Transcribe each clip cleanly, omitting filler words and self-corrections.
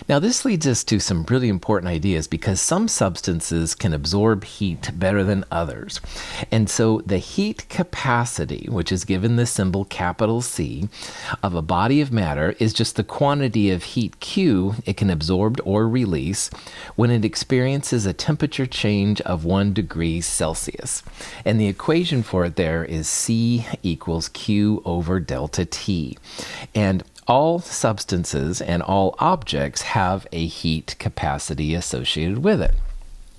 Now, this leads us to some really important ideas because some substances can absorb heat better than others. And so the heat capacity, which is given the symbol capital C, of a body of matter is just the quantity of heat Q it can absorb or release when it experiences a temperature change of 1 degree Celsius. And the equation for it there is C equals Q over delta T. And all substances and all objects have a heat capacity associated with it.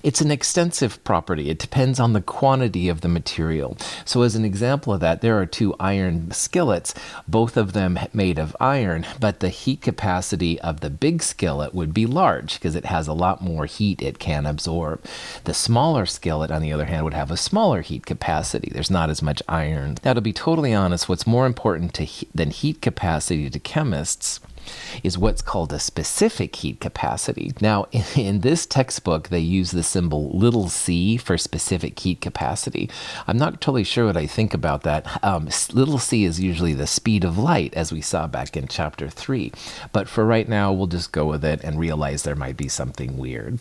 It's an extensive property. It depends on the quantity of the material. So as an example of that, there are 2 iron skillets, both of them made of iron, but the heat capacity of the big skillet would be large because it has a lot more heat it can absorb. The smaller skillet, on the other hand, would have a smaller heat capacity. There's not as much iron. Now, to be totally honest, what's more important than heat capacity to chemists is what's called a specific heat capacity. Now, in this textbook, they use the symbol little c for specific heat capacity. I'm not totally sure what I think about that. Little c is usually the speed of light, as we saw back in chapter 3. But for right now, we'll just go with it and realize there might be something weird.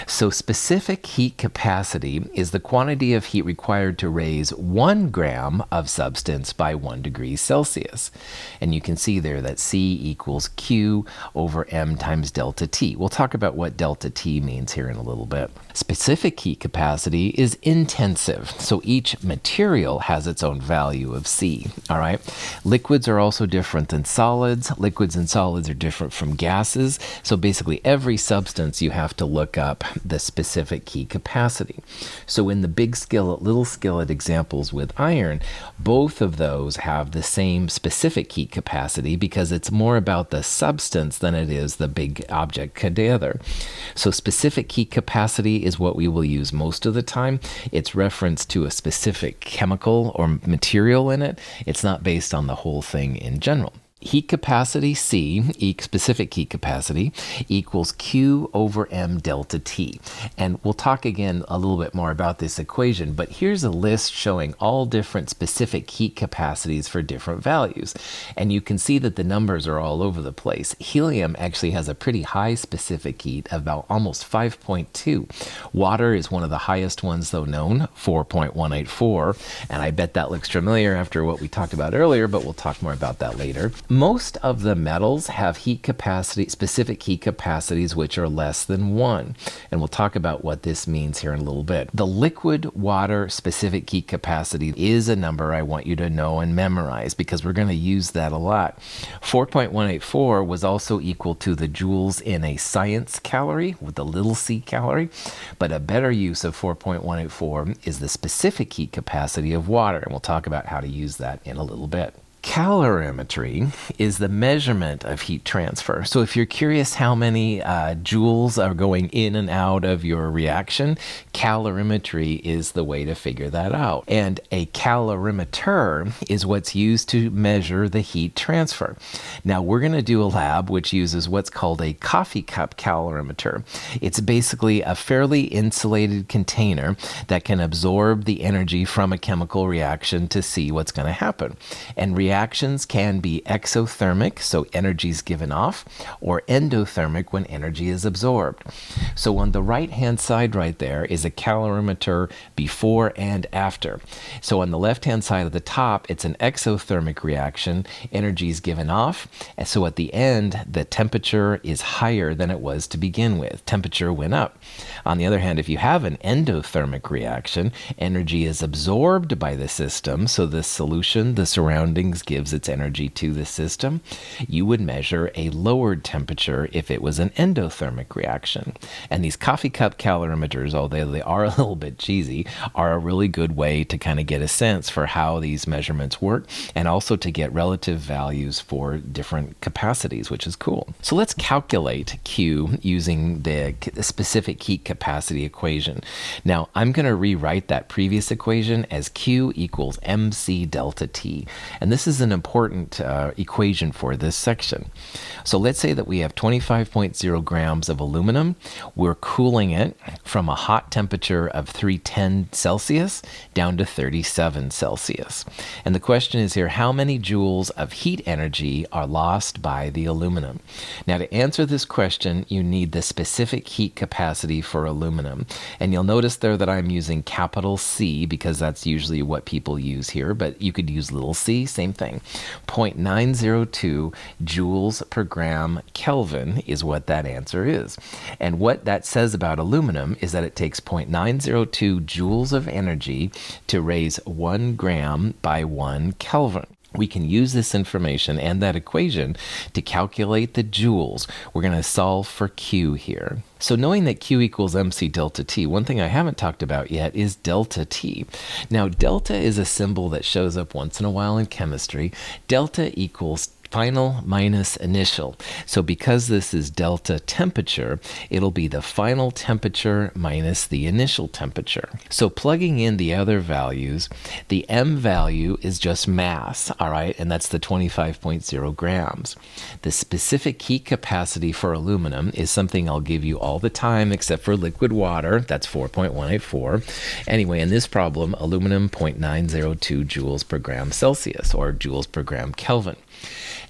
So specific heat capacity is the quantity of heat required to raise 1 gram of substance by 1 degree Celsius. And you can see there that C equals Q over M times delta T. We'll talk about what delta T means here in a little bit. Specific heat capacity is intensive, so each material has its own value of C, all right? Liquids are also different than solids. Liquids and solids are different from gases, so basically every substance you have to look up the specific heat capacity. So in the big skillet, little skillet examples with iron, both of those have the same specific heat capacity because it's more about the substance than it is the big object together. So specific heat capacity is what we will use most of the time. It's reference to a specific chemical or material in it. It's not based on the whole thing in general. Heat capacity, C, specific heat capacity, equals Q over M delta T. And we'll talk again a little bit more about this equation, but here's a list showing all different specific heat capacities for different values. And you can see that the numbers are all over the place. Helium actually has a pretty high specific heat, about almost 5.2. Water is one of the highest ones, though, known, 4.184. And I bet that looks familiar after what we talked about earlier, but we'll talk more about that later. Most of the metals have heat capacity, specific heat capacities, which are less than 1. And we'll talk about what this means here in a little bit. The liquid water specific heat capacity is a number I want you to know and memorize because we're going to use that a lot. 4.184 was also equal to the joules in a science calorie with the little c calorie, but a better use of 4.184 is the specific heat capacity of water. And we'll talk about how to use that in a little bit. Calorimetry is the measurement of heat transfer. So if you're curious how many joules are going in and out of your reaction, calorimetry is the way to figure that out. And a calorimeter is what's used to measure the heat transfer. Now we're going to do a lab which uses what's called a coffee cup calorimeter. It's basically a fairly insulated container that can absorb the energy from a chemical reaction to see what's going to happen. And reactions can be exothermic, so energy is given off, or endothermic when energy is absorbed. So on the right-hand side right there is a calorimeter before and after. So on the left-hand side of the top, it's an exothermic reaction. Energy is given off, and so at the end, the temperature is higher than it was to begin with. Temperature went up. On the other hand, if you have an endothermic reaction, energy is absorbed by the system, so the solution, the surroundings, gives its energy to the system. You would measure a lowered temperature if it was an endothermic reaction. And these coffee cup calorimeters, although they are a little bit cheesy, are a really good way to kind of get a sense for how these measurements work and also to get relative values for different capacities, which is cool. So let's calculate Q using the specific heat capacity equation. Now, I'm going to rewrite that previous equation as Q equals mc delta T. And this is is an important equation for this section. So let's say that we have 25.0 grams of aluminum. We're cooling it from a hot temperature of 310 Celsius down to 37 Celsius. And the question is here, how many joules of heat energy are lost by the aluminum? Now, to answer this question, you need the specific heat capacity for aluminum. And you'll notice there that I'm using capital C because that's usually what people use here, but you could use little c, same thing. 0.902 joules per gram Kelvin is what that answer is. And what that says about aluminum is that it takes 0.902 joules of energy to raise 1 gram by 1 Kelvin. We can use this information and that equation to calculate the joules. We're going to solve for Q here. So knowing that Q equals mc delta T, one thing I haven't talked about yet is delta T. Now, delta is a symbol that shows up once in a while in chemistry. Delta equals final minus initial. So because this is delta temperature, it'll be the final temperature minus the initial temperature. So plugging in the other values, the M value is just mass, all right? And that's the 25.0 grams. The specific heat capacity for aluminum is something I'll give you all the time except for liquid water. That's 4.184. Anyway, in this problem, aluminum 0.902 joules per gram Celsius or joules per gram Kelvin.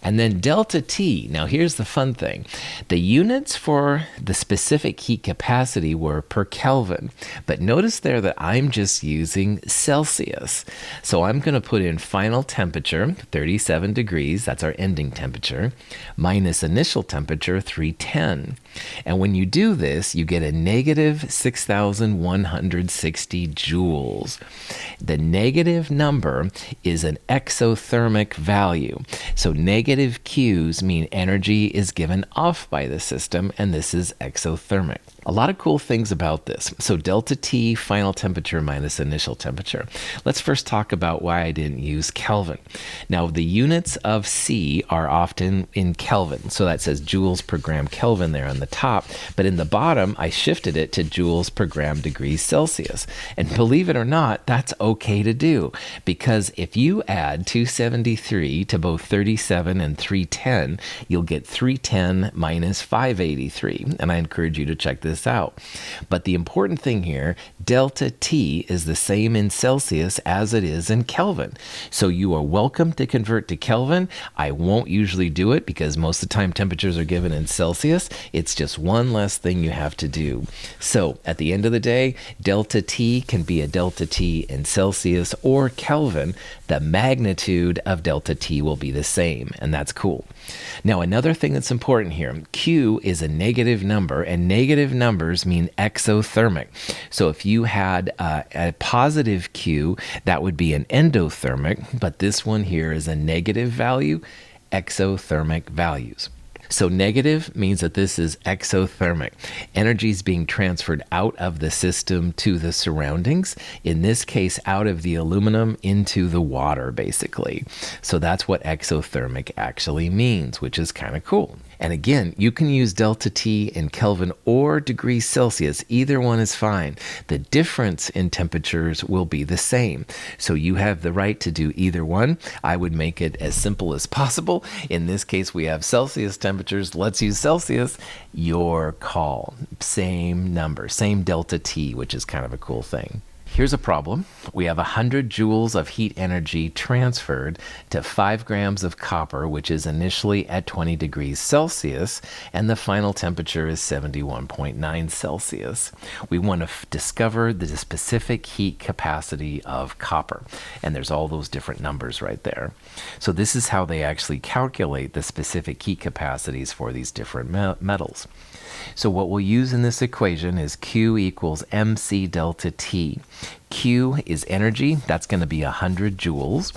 And then delta T, now here's the fun thing. The units for the specific heat capacity were per Kelvin, but notice there that I'm just using Celsius. So I'm going to put in final temperature, 37 degrees, that's our ending temperature, minus initial temperature, 310. And when you do this, you get a negative 6,160 joules. The negative number is an exothermic value. So negative Q's mean energy is given off by the system, and this is exothermic. A lot of cool things about this. So delta T, final temperature minus initial temperature. Let's first talk about why I didn't use Kelvin. Now, the units of C are often in Kelvin. So that says joules per gram Kelvin there on the top. But in the bottom, I shifted it to joules per gram degrees Celsius. And believe it or not, that's okay to do. Because if you add 273 to both 37 and 310, you'll get 310 minus 583. And I encourage you to check this out. But the important thing here, delta T is the same in Celsius as it is in Kelvin. So you are welcome to convert to Kelvin. I won't usually do it because most of the time temperatures are given in Celsius. It's just one less thing you have to do. So at the end of the day, delta T can be a delta T in Celsius or Kelvin. The magnitude of delta T will be the same, and that's cool. Now, another thing that's important here, Q is a negative number, and negative numbers mean exothermic. So if you had a positive Q, that would be an endothermic, but this one here is a negative value, exothermic values. So negative means that this is exothermic. Energy is being transferred out of the system to the surroundings. In this case, out of the aluminum into the water, basically. So that's what exothermic actually means, which is kind of cool. And again, you can use delta T in Kelvin or degrees Celsius. Either one is fine. The difference in temperatures will be the same. So you have the right to do either one. I would make it as simple as possible. In this case, we have Celsius temperatures. Let's use Celsius. Your call. Same number, same delta T, which is kind of a cool thing. Here's a problem. We have 100 joules of heat energy transferred to 5 grams of copper, which is initially at 20 degrees Celsius, and the final temperature is 71.9 Celsius. We want to discover the specific heat capacity of copper, and there's all those different numbers right there. So this is how they actually calculate the specific heat capacities for these different metals. So what we'll use in this equation is Q equals mc delta T. Q is energy, that's going to be 100 joules.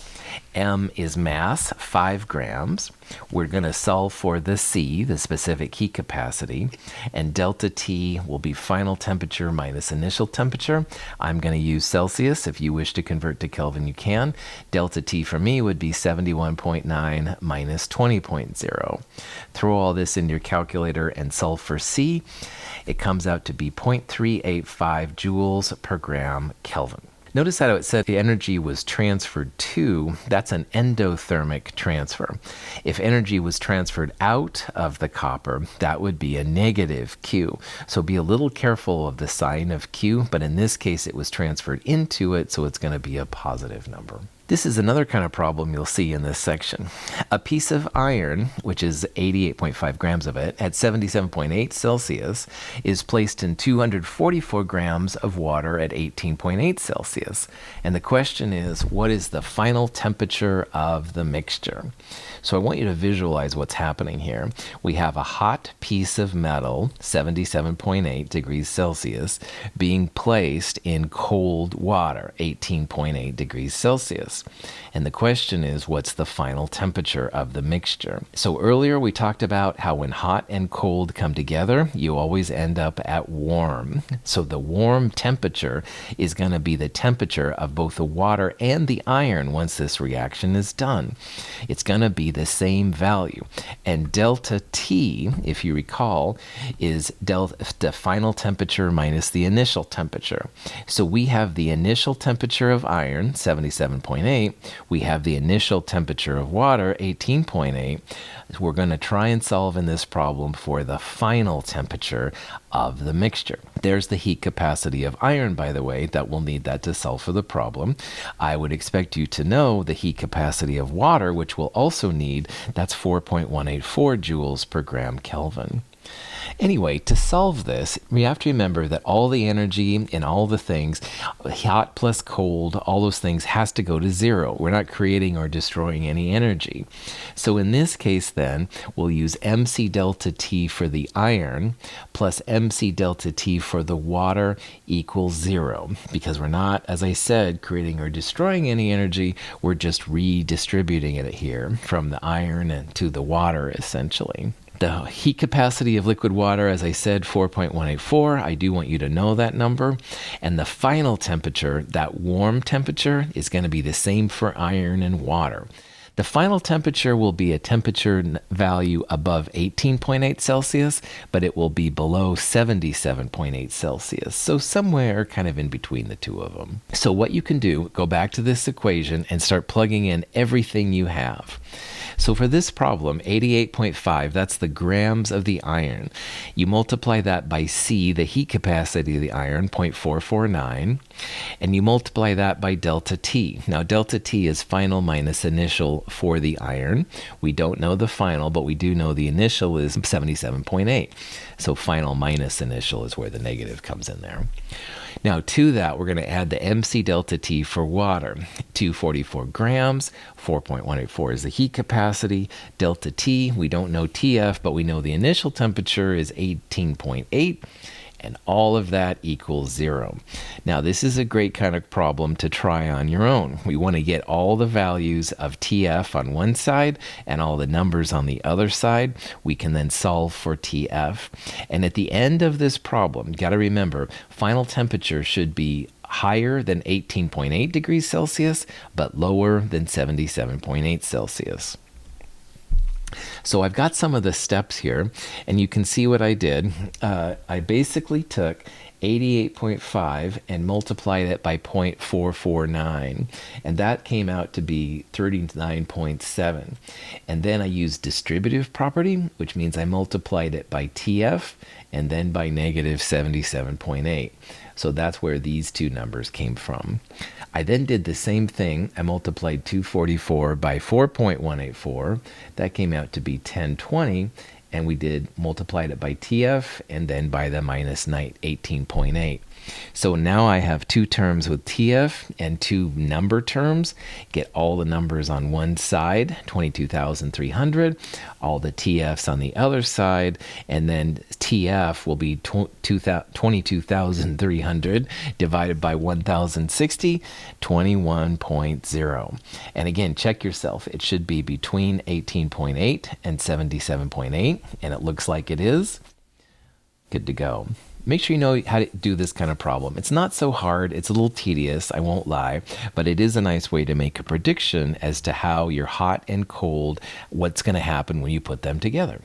M is mass, 5 grams. We're going to solve for the C, the specific heat capacity, and delta T will be final temperature minus initial temperature. I'm going to use Celsius. If you wish to convert to Kelvin, you can. Delta T for me would be 71.9 minus 20.0. Throw all this in your calculator and solve for C. It comes out to be 0.385 joules per gram Kelvin. Notice how it said the energy was transferred to, that's an endothermic transfer. If energy was transferred out of the copper, that would be a negative Q. So be a little careful of the sign of Q, but in this case it was transferred into it, so it's going to be a positive number. This is another kind of problem you'll see in this section. A piece of iron, which is 88.5 grams of it, at 77.8 Celsius, is placed in 244 grams of water at 18.8 Celsius. And the question is, what is the final temperature of the mixture? So I want you to visualize what's happening here. We have a hot piece of metal, 77.8 degrees Celsius, being placed in cold water, 18.8 degrees Celsius. And the question is, what's the final temperature of the mixture? So earlier we talked about how when hot and cold come together, you always end up at warm. So the warm temperature is going to be the temperature of both the water and the iron once this reaction is done. It's going to be the same value. And delta T, if you recall, is the final temperature minus the initial temperature. So we have the initial temperature of iron, 77.8. We have the initial temperature of water, 18.8. We're going to try and solve in this problem for the final temperature of the mixture. There's the heat capacity of iron, by the way, that we'll need that to solve for the problem. I would expect you to know the heat capacity of water, which we'll also need. That's 4.184 joules per gram Kelvin. Anyway, to solve this, we have to remember that all the energy and all the things, hot plus cold, all those things has to go to zero. We're not creating or destroying any energy. So in this case then, we'll use mc delta T for the iron plus mc delta T for the water equals zero. Because we're not, as I said, creating or destroying any energy, we're just redistributing it here from the iron and to the water essentially. The heat capacity of liquid water, as I said, 4.184. I do want you to know that number. And the final temperature, that warm temperature, is going to be the same for iron and water. The final temperature will be a temperature value above 18.8 Celsius, but it will be below 77.8 Celsius. So somewhere kind of in between the two of them. So what you can do, go back to this equation and start plugging in everything you have. So for this problem, 88.5, that's the grams of the iron. You multiply that by C, the heat capacity of the iron, 0.449, and you multiply that by delta T. Now, delta T is final minus initial for the iron. We don't know the final, but we do know the initial is 77.8. So final minus initial is where the negative comes in there. Now to that, we're going to add the mc delta T for water. 244 grams, 4.184 is the heat capacity. Delta T, we don't know TF, but we know the initial temperature is 18.8. And all of that equals zero. Now, this is a great kind of problem to try on your own. We want to get all the values of TF on one side and all the numbers on the other side. We can then solve for TF. And at the end of this problem, you got to remember, final temperature should be higher than 18.8 degrees Celsius, but lower than 77.8 Celsius. So I've got some of the steps here, and you can see what I did. I basically took 88.5 and multiplied it by 0.449, and that came out to be 39.7. And then I used distributive property, which means I multiplied it by TF and then by negative 77.8. So that's where these two numbers came from. I then did the same thing. I multiplied 244 by 4.184. That came out to be 1020. And we multiplied it by TF and then by the minus 18.8. So now I have two terms with TF and two number terms. Get all the numbers on one side, 22,300, all the TFs on the other side, and then TF will be 22,300 divided by 1,060, 21.0. And again, check yourself. It should be between 18.8 and 77.8, and it looks like it is. Good to go. Make sure you know how to do this kind of problem. It's not so hard. It's a little tedious, I won't lie, but it is a nice way to make a prediction as to how your hot and cold, what's going to happen when you put them together.